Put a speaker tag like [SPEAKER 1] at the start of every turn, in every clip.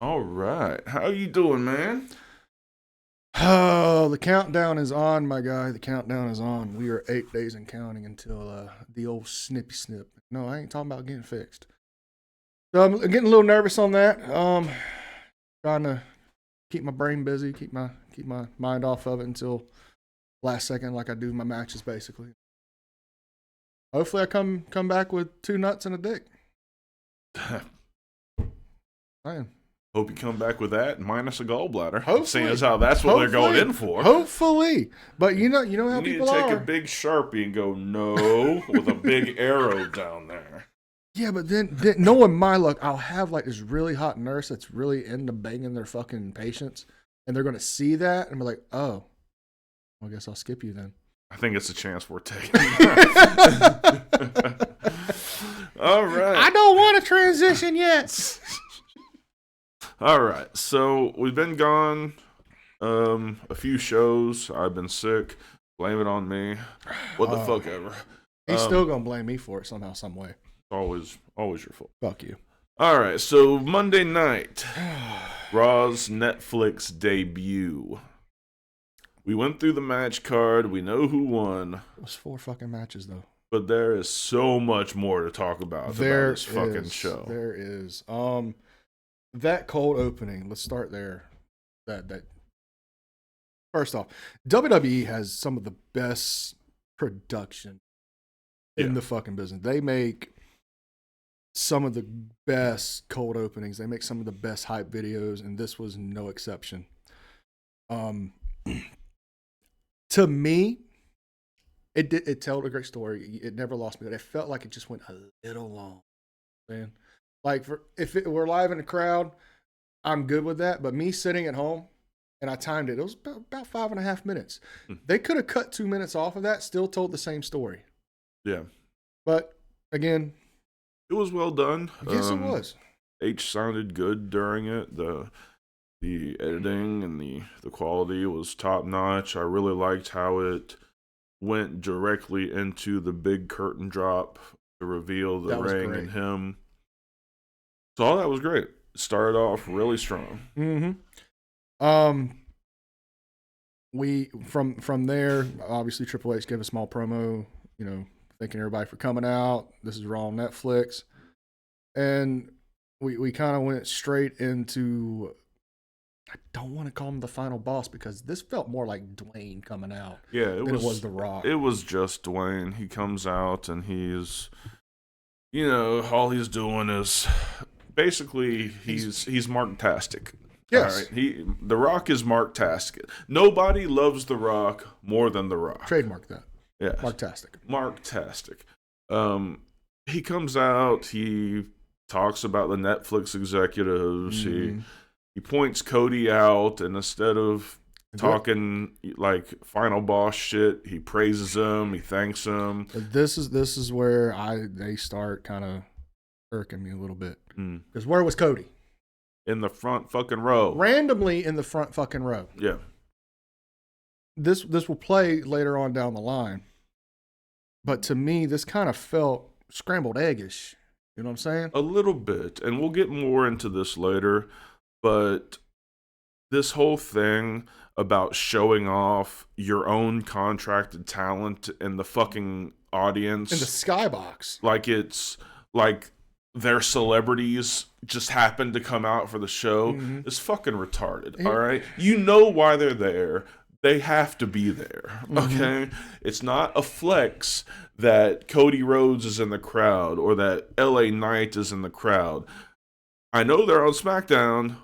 [SPEAKER 1] All right. How you doing, man?
[SPEAKER 2] Oh, the countdown is on, my guy. The countdown is on. We are 8 days and counting until the old snippy snip. No, I ain't talking about getting fixed. So I'm getting a little nervous on that. Trying to keep my brain busy, keep my mind off of it until last second, like I do my matches, basically. Hopefully, I come back with 2 nuts and a dick. I am.
[SPEAKER 1] Hope you come back with that minus a gallbladder.
[SPEAKER 2] Hopefully.
[SPEAKER 1] Seeing as how that's what they're going in for.
[SPEAKER 2] Hopefully, but you know how
[SPEAKER 1] you
[SPEAKER 2] people
[SPEAKER 1] need to take
[SPEAKER 2] are.
[SPEAKER 1] a big Sharpie and go no with a big arrow down there.
[SPEAKER 2] Yeah, but then knowing my luck, I'll have like this really hot nurse that's really into banging their fucking patients, and they're gonna see that and be like, "Oh, well, I guess I'll skip you then."
[SPEAKER 1] I think it's a chance we're taking. All right.
[SPEAKER 2] I don't want to transition yet.
[SPEAKER 1] All right, so we've been gone a few shows. I've been sick. Blame it on me. What the fuck ever.
[SPEAKER 2] He's still gonna blame me for it somehow, some way.
[SPEAKER 1] Always your fault.
[SPEAKER 2] Fuck you.
[SPEAKER 1] All right, so Monday night, Raw's Netflix debut. We went through the match card. We know who won.
[SPEAKER 2] It was 4 fucking matches though.
[SPEAKER 1] But there is so much more to talk about this fucking show.
[SPEAKER 2] There is. That cold opening. Let's start there. That. First off, WWE has some of the best production in the fucking business. They make some of the best cold openings. They make some of the best hype videos, and this was no exception. To me, it told a great story. It never lost me, but it felt like it just went a little long, man. Like if it were live in a crowd, I'm good with that. But me sitting at home, and I timed it. It was about 5.5 minutes. They could have cut 2 minutes off of that, still told the same story.
[SPEAKER 1] Yeah.
[SPEAKER 2] But again,
[SPEAKER 1] it was well done.
[SPEAKER 2] Yes, it was.
[SPEAKER 1] H sounded good during it. The editing and the quality was top notch. I really liked how it went directly into the big curtain drop to reveal the ring and him. So all that was great. Started off really strong.
[SPEAKER 2] Mm-hmm. We from there, obviously Triple H gave a small promo, thanking everybody for coming out. This is Raw on Netflix. And we kind of went straight into, I don't want to call him the final boss because this felt more like Dwayne coming out
[SPEAKER 1] than
[SPEAKER 2] it was The Rock.
[SPEAKER 1] It was just Dwayne. He comes out and he's, all he's doing is basically he's MARKtastic.
[SPEAKER 2] Yes.
[SPEAKER 1] All right? The Rock is MARKtastic. Nobody loves The Rock more than The Rock.
[SPEAKER 2] Trademark that.
[SPEAKER 1] Yes.
[SPEAKER 2] MARKtastic.
[SPEAKER 1] He comes out, he talks about the Netflix executives, he points Cody out, and instead of talking like final boss shit, he praises him, he thanks him.
[SPEAKER 2] This is where they start kind of irking me a little bit. Because where was Cody?
[SPEAKER 1] In the front fucking row.
[SPEAKER 2] Randomly in the front fucking row.
[SPEAKER 1] Yeah.
[SPEAKER 2] This will play later on down the line. But to me, this kind of felt scrambled eggish. You know what I'm saying?
[SPEAKER 1] A little bit. And we'll get more into this later. But this whole thing about showing off your own contracted talent in the fucking audience.
[SPEAKER 2] In the skybox.
[SPEAKER 1] Like it's like their celebrities just happen to come out for the show is fucking retarded. All right. You know why they're there. They have to be there. Okay. It's not a flex that Cody Rhodes is in the crowd or that LA Knight is in the crowd. I know they're on SmackDown,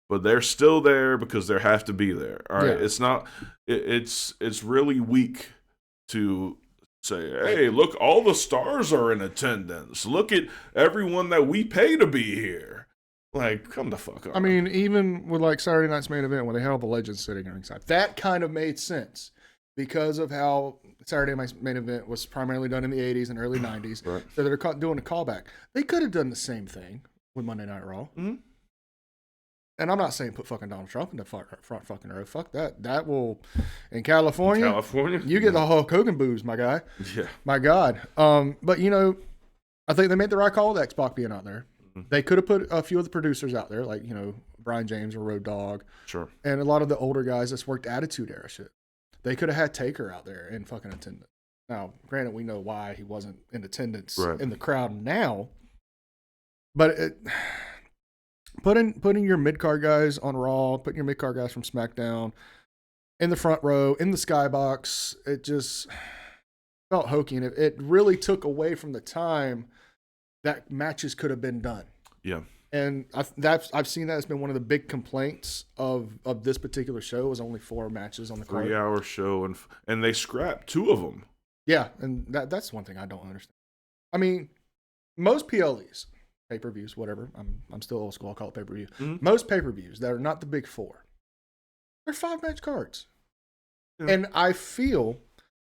[SPEAKER 1] but they're still there because they have to be there. All right. Yeah. It's not, it's really weak to say, hey, look, all the stars are in attendance. Look at everyone that we pay to be here. Like, come the fuck up.
[SPEAKER 2] I mean, even with like Saturday night's main event when they had all the legends sitting ringside, that kind of made sense because of how Saturday night's main event was primarily done in the 80s and early 90s.
[SPEAKER 1] Right.
[SPEAKER 2] So they're doing a callback. They could have done the same thing with Monday Night Raw.
[SPEAKER 1] Mm-hmm.
[SPEAKER 2] And I'm not saying put fucking Donald Trump in the front fucking row. Fuck that. That will, in California, you get the Hulk Hogan booze, my guy.
[SPEAKER 1] Yeah.
[SPEAKER 2] My God. But, I think they made the right call with X-Pac being out there. They could have put a few of the producers out there, like, Brian James or Road Dogg.
[SPEAKER 1] Sure.
[SPEAKER 2] And a lot of the older guys that's worked Attitude Era shit. They could have had Taker out there in fucking attendance. Now, granted, we know why he wasn't in attendance in the crowd now. But putting your mid-card guys on Raw, putting your mid-card guys from SmackDown in the front row, in the skybox, it just felt hokey. And it really took away from the time that matches could have been done.
[SPEAKER 1] Yeah.
[SPEAKER 2] And I've seen that. It's been one of the big complaints of this particular show. It was only 4 matches on the card.
[SPEAKER 1] 3-hour show, and they scrapped 2 of them.
[SPEAKER 2] Yeah, and that's one thing I don't understand. I mean, most PLEs, pay-per-views, whatever. I'm still old school. I'll call it pay-per-view. Mm-hmm. Most pay-per-views that are not the big 4, they're 5-match cards. Yeah. And I feel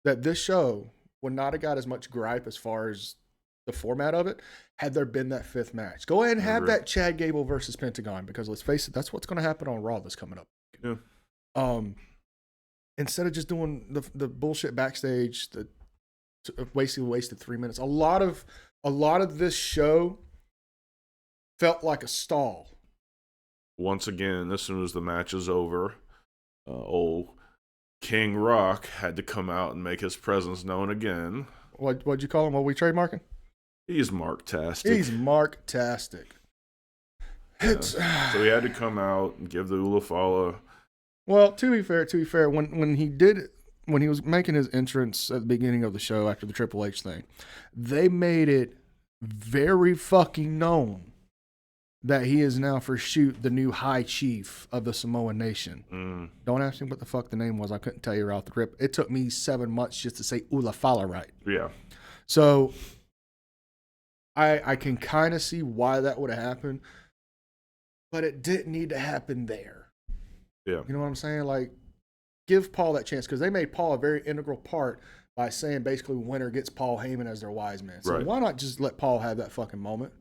[SPEAKER 2] that this show would not have got as much gripe as far as the format of it had there been that 5th match. Go ahead and have that Chad Gable versus Pentagon, because let's face it, that's what's going to happen on Raw that's coming up.
[SPEAKER 1] Yeah.
[SPEAKER 2] Instead of just doing the bullshit backstage, the wasted 3 minutes. A lot of this show felt like a stall.
[SPEAKER 1] Once again, as soon as the match is over, old King Rock had to come out and make his presence known again.
[SPEAKER 2] What'd you call him? What are we trademarking?
[SPEAKER 1] He's MARKtastic.
[SPEAKER 2] He's MARKtastic.
[SPEAKER 1] So he had to come out and give the Ulafala.
[SPEAKER 2] Well, to be fair, when he was making his entrance at the beginning of the show after the Triple H thing, they made it very fucking known that he is now for shoot the new High Chief of the Samoan Nation. Don't ask me what the fuck the name was. I couldn't tell you right off the rip. It took me 7 months just to say Ulafala right.
[SPEAKER 1] Yeah.
[SPEAKER 2] So I can kind of see why that would have happened, but it didn't need to happen there.
[SPEAKER 1] Yeah.
[SPEAKER 2] You know what I'm saying? Like, give Paul that chance, because they made Paul a very integral part by saying basically winner gets Paul Heyman as their wise man. So why not just let Paul have that fucking moment?